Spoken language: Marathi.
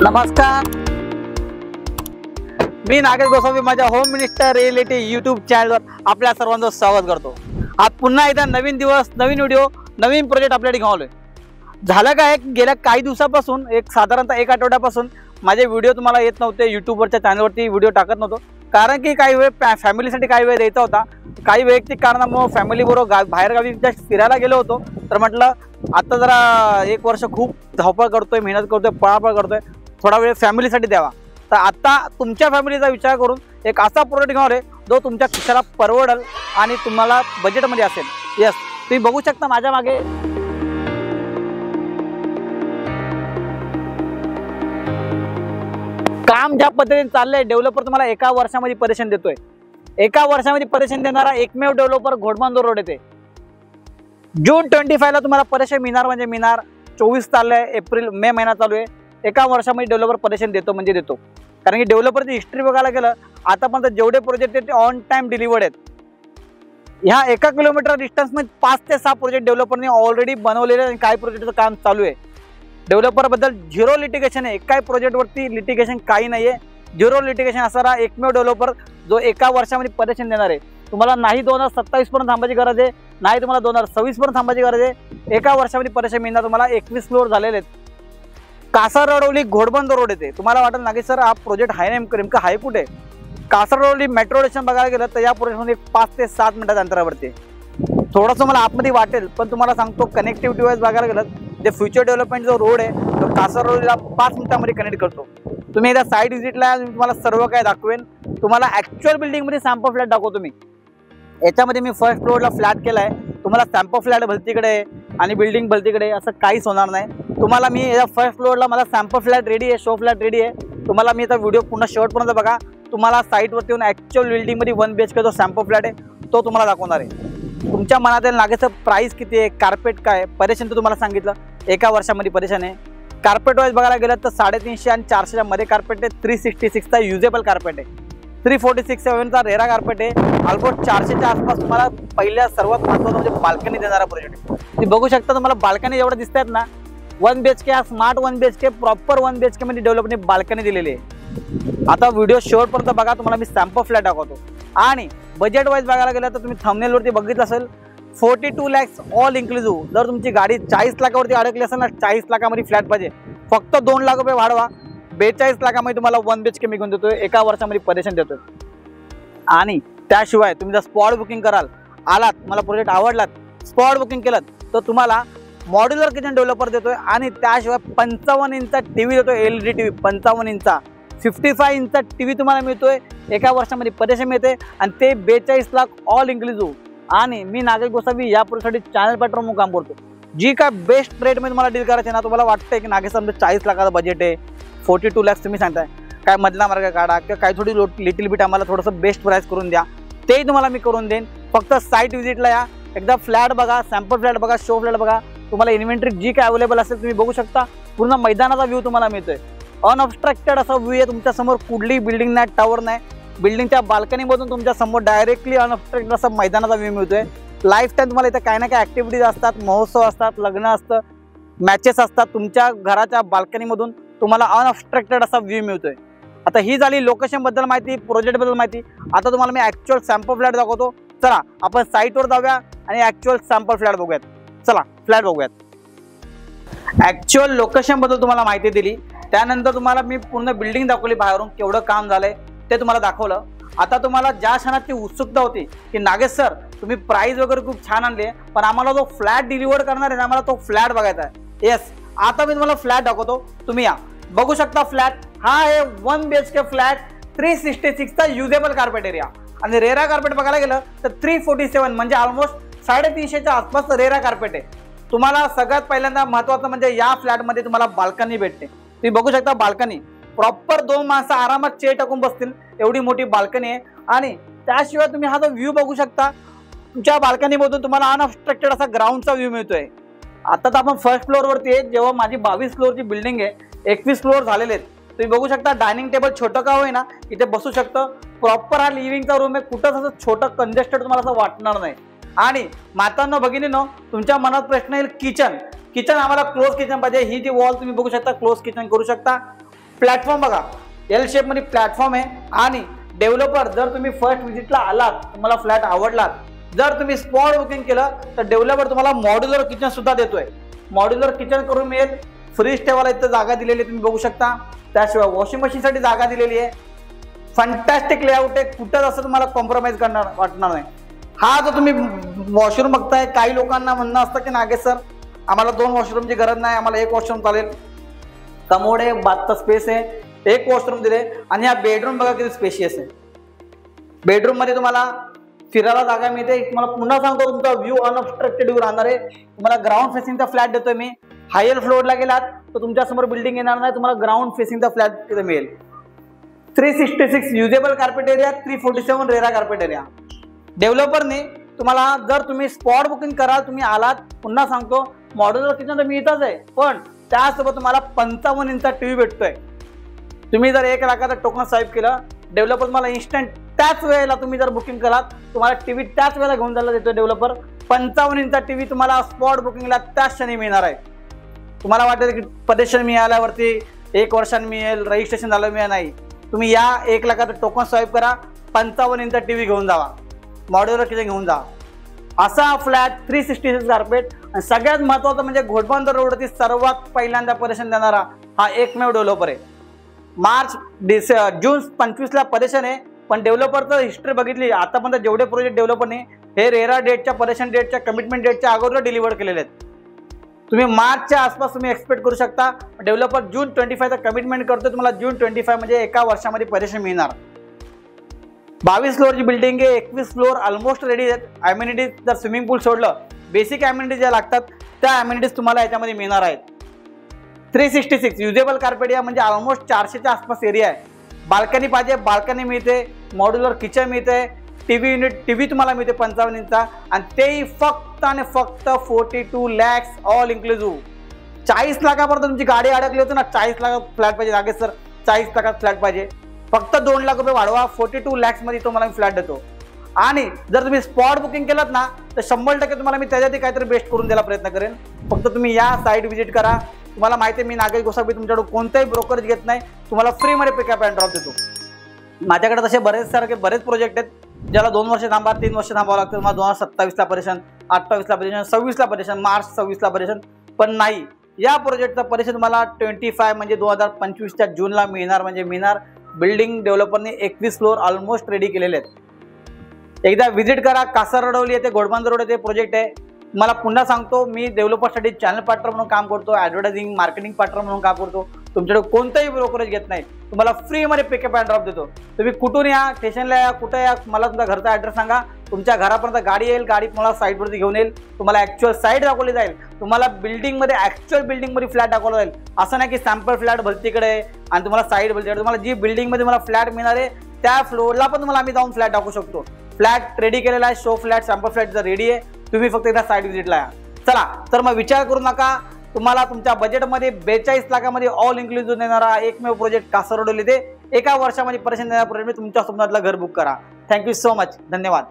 नमस्कार, मी नागेश गोसावी माझ्या होम मिनिस्टर रिएलिटी यूट्यूब चॅनलवर आपल्या सर्वांचं स्वागत करतो। आज पुन्हा एकदा नवीन दिवस, नवीन व्हिडिओ, नवीन प्रोजेक्ट आपल्याकडे घेऊन आलोय। झालं काय, गेल्या काही दिवसापासून साधारणतः एक आठवड्यापासून माझे व्हिडिओ तुम्हाला येत नव्हते। यूट्यूबवरच्या चॅनलवरती व्हिडिओ टाकत नव्हतो, कारण की काही वेळ फॅमिलीसाठी काही वेळ द्यायचा होता। काही वैयक्तिक कारणामुळे फॅमिलीबरोबर बाहेरगावी जस्ट फिरायला गेलो होतो। तर म्हटलं आता जरा एक वर्ष खूप धावपळ करतोय, मेहनत करतोय, पळापळ करतोय, थोडा वेळ फॅमिलीसाठी द्यावा। तर आता तुमच्या फॅमिलीचा विचार करून एक असा प्रोजेक्ट घेणार आहे जो तुमच्या खिशाला परवडेल आणि तुम्हाला बजेटमध्ये असेल। यस, तुम्ही बघू शकता माझ्या मागे काम ज्या पद्धतीने चाललंय। डेव्हलपर तुम्हाला एका वर्षामध्ये परेशान देतोय। एका वर्षामध्ये परेशान देणारा एकमेव डेव्हलपर घोडबंदर रोड येते। जून 25 ला तुम्हाला परेशान मिळणार म्हणजे मिळणार। 24 चाललंय, एप्रिल मे महिना चालू आहे। एका वर्षामध्ये डेव्हलपर परेशान देतो म्हणजे देतो, कारण की डेव्हलपरची हिस्ट्री बघायला गेलं आतापर्यंत जेवढे प्रोजेक्ट आहेत ते ऑन टाइम डिलिव्हर्ड आहेत। ह्या 1 किलोमीटर डिस्टन्समध्ये 5 ते 6 प्रोजेक्ट डेव्हलपरने ऑलरेडी बनवलेले आणि काही प्रोजेक्टचं काम चालू आहे। डेव्हलपर बद्दल झिरो लिटिगेशन आहे। काही प्रोजेक्टवरती लिटिगेशन काही नाहीये, झिरो लिटिगेशन असणारा एकमेव डेव्हलपर जो एका वर्षामध्ये परेशान देणार आहे। तुम्हाला नाही 2027 पर्यंत थांबायची गरज आहे, नाही तुम्हाला 2026 पर्यंत थांबायची गरज आहे। एका वर्षामध्ये परेशान मिळणार तुम्हाला। 21 फ्लोअर झालेले आहेत। कासारवडवली घोडबंदर रोड येते। तुम्हाला वाटेल नागेश सर हा प्रोजेक्ट आहे नेमकं आहे कुठे? कासारवडवली मेट्रो स्टेशन बघायला गेलं तर या प्रोजेक्टमध्ये 5 ते 7 मिनिटाच्या अंतरावरती। थोडंसं मला आतमध्ये वाटेल, पण तुम्हाला सांगतो कनेक्टिव्हिटी वाईज बघायला गेलं जे फ्युचर डेव्हलपमेंट जो रोड आहे तो कासारवडीला 5 मिनिटांमध्ये कनेक्ट करतो। तुम्ही एकदा साईट व्हिजिटला तुम्हाला सर्व काय दाखवेन। तुम्हाला ॲक्च्युअल बिल्डिंगमध्ये सॅम्पल फ्लॅट दाखवतो मी। याच्यामध्ये मी फर्स्ट फ्लोअरला फ्लॅट केला आहे। तुम्हाला सॅम्पल फ्लॅट भलतीकडे आहे आणि बिल्डिंग भलतीकडे असं काहीच होणार नाही। तुम्हाला मी या फर्स्ट फ्लोअरला मला सॅम्पल फ्लॅट रेडी आहे, शो फ्लॅट रेडी आहे। तुम्हाला मी आता व्हिडिओ पूर्ण शेवटपर्यंत बघा। तुम्हाला साईटवरती येऊन ॲक्च्युअल बिल्डिंगमध्ये 1 BHK जो सॅम्पल फ्लॅट आहे तो तुम्हाला दाखवणार आहे। तुमच्या मनात येईल नागेचं प्राईस किती आहे, कार्पेट काय, परेशान तर तुम्हाला सांगितलं एका वर्षामध्ये परेशान आहे। कार्पेट वाईज बघायला गेलं तर 350 आणि 400च्या मध्ये कार्पेट आहे। 366चा युजेबल कार्पेट आहे। 347चा रेरा कार्पेट आहे। ऑलमोस्ट 400च्या आसपास तुम्हाला पहिल्या सर्वात महत्त्वाचं म्हणजे बाल्कनी देणारा प्रोजेक्ट आहे। तुम्ही बघू शकता, तुम्हाला बाल्कनी जेवढं दिसत आहेत ना, 1 BHK हा स्मार्ट 1 BHK प्रॉपर 1 BHK मध्ये डेव्हलपने बाल्कनी दिलेली आहे। आता व्हिडिओ शेवटपर्यंत बघा, तुम्हाला मी सॅम्पल फ्लॅट दाखवतो। आणि बजेट वाईज बघायला गेलं तर तुम्ही थंबनेलवरती बघितलं असेल 42 lakhs ऑल इन्क्लुसिव्ह। जर तुमची गाडी 40 लाखावरती अडकली असेल ना, 40 लाखामध्ये फ्लॅट पाहिजे, फक्त 2 लाख रुपये वाढवा, 42 लाखामध्ये तुम्हाला 1 BHK मी घेऊन देतोय। एका वर्षामध्ये परेशान देतोय। आणि त्याशिवाय तुम्ही जर स्पॉट बुकिंग कराल, आलात मला प्रोजेक्ट आवडलात, स्पॉट बुकिंग केलं तर तुम्हाला मॉड्युलर किचन डेव्हलपर देतोय। आणि त्याशिवाय 55 इंचचा टीव्ही देतोय, LED टीव्ही 55 इंचचा। 55 इंचचा टीव्ही तुम्हाला मिळतोय, एका वर्षामध्ये परेशान मिळते आणि ते 42 लाख ऑल इन्क्लुसिव्ह। आणि मी नागेश गोसावी या प्रोजेक्टसाठी चॅनल पॅटर्न म्हणून काम करतो। जी काय बेस्ट रेटमध्ये तुम्हाला डील करायचे ना, तुम्हाला वाटतंय की नागेश आमचं 40 लाखाचं बजेट आहे, 42 lakhs तुम्ही सांगताय, काय मधला मार्ग काढा किंवा काही थोडी लिटिल बिट आम्हाला थोडंसं बेस्ट प्राइस करून द्या, तेही तुम्हाला मी करून देईन। फक्त साईट व्हिजिटला या, एकदा फ्लॅट बघा, सॅम्पल फ्लॅट बघा, शो फ्लॅट बघा। तुम्हाला इन्व्हेंटरी जी काय अवेलेबल असेल तुम्ही बघू शकता। पूर्ण मैदानाचा व्ह्यू तुम्हाला मिळतोय, अनऑब्स्ट्रक्टेड असा व्ह्यू आहे। तुमच्या समोर कुठलीही बिल्डिंग नाही, टावर नाही, बिल्डिंगच्या बाल्कनीमधून तुमच्या समोर डायरेक्टली अनऑब्स्ट्रक्टेड असा मैदानाचा व्ह्यू मिळतोय। लाईफ टाईम तुम्हाला इथं काही ना काही ॲक्टिव्हिटीज असतात, महोत्सव असतात, लग्न असतं, मॅचेस असतात, तुमच्या घराच्या बाल्कनीमधून तुम्हाला अनऑब्स्ट्रक्टेड असा व्ह्यू मिळतोय। आता ही झाली लोकेशनबद्दल माहिती, प्रोजेक्टबद्दल माहिती। आता तुम्हाला मी ॲक्च्युअल सॅम्पल फ्लॅट दाखवतो। चला आपण साईटवर जाऊया आणि ॲक्च्युअल सॅम्पल फ्लॅट बघूयात। चला फ्लॅट बघूयात। ॲक्च्युअल लोकेशनबद्दल तुम्हाला माहिती दिली, त्यानंतर तुम्हाला मी पूर्ण बिल्डिंग दाखवली, बाहेरून केवढं काम झालंय ते तुम्हाला दाखवलं। आता तुम्हाला ज्या क्षणाची उत्सुकता होती की नागेश सर तुम्ही प्राइस वगैरे खूप छान आणले, पण आम्हाला जो फ्लॅट डिलिव्हर करणार आहे आम्हाला तो फ्लॅट बघायचा आहे। येस, आता मी तुम्हाला फ्लॅट दाखवतो, तुम्ही या बघू शकता। फ्लॅट हा आहे 1 BHK फ्लॅट, 366चा युजेबल कार्पेट एरिया। आणि रेरा कार्पेट बघायला गेलं तर 347 म्हणजे ऑलमोस्ट 350च्या आसपास रेरा कार्पेट आहे। तुम्हाला सगळ्यात पहिल्यांदा महत्त्वाचं म्हणजे या फ्लॅटमध्ये तुम्हाला बाल्कनी भेटते। तुम्ही बघू शकता बाल्कनी प्रॉपर 2 माणसं आरामात चेअर टाकून बसतील एवढी मोठी बाल्कनी आहे। आणि त्याशिवाय तुम्ही हा जो व्ह्यू बघू शकता, तुमच्या बाल्कनीमधून तुम्हाला अनऑब्स्ट्रक्टेड असा ग्राउंडचा व्ह्यू मिळतोय। आता तर आपण फर्स्ट फ्लोअरवरती आहे, जेव्हा माझी 22 फ्लोअरची बिल्डिंग आहे, 21 फ्लोअर झालेले आहेत। तुम्ही बघू शकता डायनिंग टेबल छोटं का होईना इथे बसू शकतं। प्रॉपर हा लिव्हिंगचा रूम आहे, कुठंच असं छोटं कंजेस्टेड तुम्हाला असं वाटणार नाही। आणि मातांनो भगिनींनो, तुमच्या मनात प्रश्न येईल किचन, किचन आम्हाला क्लोज किचन पाहिजे। ही जी वॉल तुम्ही बघू शकता क्लोज किचन करू शकता। प्लॅटफॉर्म बघा, एल शेप मध्ये प्लॅटफॉर्म आहे. आणि डेव्हलपर जर तुम्ही फर्स्ट व्हिजिटला आलात, तुम्हाला फ्लॅट आवडला, जर तुम्ही स्पॉट बुकिंग केलं तर डेव्हलपर तुम्हाला मॉड्युलर किचन सुद्धा देतोय. मॉड्युलर किचन करून मिळेल. फ्रीज ठेवायला इथं जागा दिलेली आहे, तुम्ही बघू शकता. त्याशिवाय वॉशिंग मशीनसाठी जागा दिलेली आहे. फंटॅस्टिक लेआउट आहे, कुठंच असं तुम्हाला कॉम्प्रोमाइज वाटणार नाही. हा जो तुम्ही वॉशरूम बघताय, काही लोकांना म्हणणं असतं की नागेश सर आम्हाला 2 वॉशरूमची गरज नाही, आम्हाला 1 वॉशरूम चालेल. कमोड आहे, बाथचा स्पेस आहे, 1 वॉशरूम दिले. आणि हा बेडरूम बघा किती स्पेशियस आहे. बेडरूम मध्ये तुम्हाला फिरायला जागा मिळते. तुम्हाला पुन्हा सांगतो, तुमचा व्ह्यू अनऑब्स्ट्रक्टेड व्ह्यू राहणार आहे. तुम्हाला ग्राउंड फेसिंगचा फ्लॅट देतोय मी. हायर फ्लोअरला गेलात तर तुमच्या समोर बिल्डिंग येणार नाही, तुम्हाला ग्राउंड फेसिंगचा फ्लॅट तिथे मिळेल. 366 usable carpet area, 347 RERA carpet area. डेव्हलपरने तुम्हाला जर तुम्ही स्पॉट बुकिंग कराल, तुम्ही आलात, पुन्हा सांगतो मॉड्युलर किचन तर मिळतच आहे, पण त्यासोबत तुम्हाला 55 इंचचा टीव्ही भेटतोय. तुम्ही जर 1 लाखाचं टोकन स्वाईप केलं, डेव्हलपर तुम्हाला इन्स्टंट त्याच वेळेला तुम्ही जर बुकिंग केलात, तुम्हाला टीव्ही त्याच वेळेला घेऊन जायला देतोय डेव्हलपर. 55 इंचचा टीव्ही तुम्हाला स्पॉट बुकिंगला त्याच क्षणी मिळणार आहे. तुम्हाला वाटेल की पदेशन मिळाल्यावरती 1 वर्षांनी मिळेल, रजिस्ट्रेशन झालं मिळेल, नाही. तुम्ही या 1 लाखाचं टोकन स्वाईप करा, 55 इंचचा टीव्ही घेऊन जावा, मॉड्युलर किचन घेऊन जा. असा फ्लॅट 366 कार्पेट. आणि सगळ्यात महत्त्वाचं म्हणजे घोडबंदर रोडवरती सर्वात पहिल्यांदा परेशन देणारा हा एकमेव डेव्हलपर आहे. जून 25ला परेशन आहे, पण डेव्हलपरचं हिस्ट्री बघितली आतापर्यंत जेवढे प्रोजेक्ट डेव्हलपरने हे रेरा डेटच्या, परेशन डेटच्या, कमिटमेंट डेटच्या अगोदर डिलिव्हर केलेले आहेत. तुम्ही मार्चच्या आसपास तुम्ही एक्सपेक्ट करू शकता. डेव्हलपर जून 25चा कमिटमेंट करतो, तुम्हाला जून 25 म्हणजे 1 वर्षामध्ये परेशन मिळणार. 22 फ्लोअरची बिल्डिंग आहे, 21 फ्लोअर ऑलमोस्ट रेडी आहेत. ॲम्युनिटीज जर स्विमिंग पूल सोडलं, बेसिक ॲम्युनिटीज ज्या लागतात त्या ॲम्युनिटीज तुम्हाला याच्यामध्ये मिळणार आहेत. 366 युजेबल कार्पेट एरिया म्हणजे ऑलमोस्ट 400च्या आसपास एरिया आहे. बाल्कनी पाहिजे, बाल्कनी मिळते. मॉड्युलर किचन मिळते. टीव्ही युनिट, टीव्ही तुम्हाला मिळते 55 इंचचा, आणि तेही फक्त आणि फक्त 42 lakhs ऑल इन्क्लुझिव्ह. 40 लाखापर्यंत तुमची गाडी अडकली होती ना, 40 लाखात फ्लॅट पाहिजे नागेश सर, 40 लाखात फ्लॅट पाहिजे, फक्त 2 लाख रुपये वाढवा, 42 lakhs मध्ये तुम्हाला मी फ्लॅट देतो. आणि जर तुम्ही स्पॉट बुकिंग केलात ना, तर 100% तुम्हाला मी त्याच्यातही काहीतरी बेस्ट करून द्यायला प्रयत्न करेन. फक्त तुम्ही या साईट व्हिजिट करा. तुम्हाला माहिती आहे, मी नागेश गोसावी तुमच्याकडून कोणताही ब्रोकरेज घेत नाही, तुम्हाला फ्रीमध्ये पिकअप अँड ड्रॉप देतो. माझ्याकडे तसे बरेच प्रोजेक्ट आहेत ज्याला 2 वर्ष थांबा, 3 वर्ष थांबावं लागतं. मला 2027ला परेशन, 28ला परेशन, 26ला परेशन, मार्च 26ला परेशन, पण नाही, या प्रोजेक्टचा परेशन तुम्हाला 25 म्हणजे 2025च्या जूनला मिळणार म्हणजे मिळणार. बिल्डिंग डेव्हलपरने 21 फ्लोअर ऑलमोस्ट रेडी केलेले आहेत. एकदा व्हिजिट करा. कासारवडवली येथे घोडबंदर रोड येथे प्रोजेक्ट आहे. मला पुन्हा सांगतो, मी डेव्हलपरसाठी चॅनल पार्टनर म्हणून काम करतो, ॲडव्हर्टायझिंग मार्केटिंग पार्टनर म्हणून काम करतो. तुमच्याकडे कोणताही ब्रोकरेज घेत नाही, तुम्हाला फ्रीमध्ये पिकअप अँड ड्रॉप देतो. तुम्ही कुठून या, स्टेशनला या, कुठे या, मला तुमचा घरचा ॲड्रेस सांगा, तुमच्या घरापर्यंत गाडी येईल, गाडी तुम्हाला साईटवरती घेऊन येईल, तुम्हाला ॲक्च्युअल साईट दाखवली जाईल, तुम्हाला बिल्डिंगमध्ये ॲक्च्युअल बिल्डिंगमध्ये फ्लॅट दाखवला जाईल. असं नाही की सॅम्पल फ्लॅट भलतीकडे आहे आणि तुम्हाला साईट भलतीकडे. तुम्हाला जी बिल्डिंगमध्ये मला फ्लॅट मिळणार आहे त्या फ्लोअरला पण तुम्हाला आम्ही जाऊन फ्लॅट दाखवू शकतो. फ्लॅट रेडी केलेला आहे, शो फ्लॅट, सॅम्पल फ्लॅट जर रेडी आहे, तुम्ही फक्त एकदा साईट व्हिजिटला या. चला तर मग विचार करू नका, तुम्हाला तुमच्या बजेटमध्ये 42 लाखामध्ये ऑल इन्क्लुझिव्ह देणारा एकमेव प्रोजेक्ट कासारवडवली येथे 1 वर्षामध्ये परेशन देणारा प्रोजेक्ट तुमच्या स्वप्नातलं घर बुक करा. Thank you so much. धन्यवाद.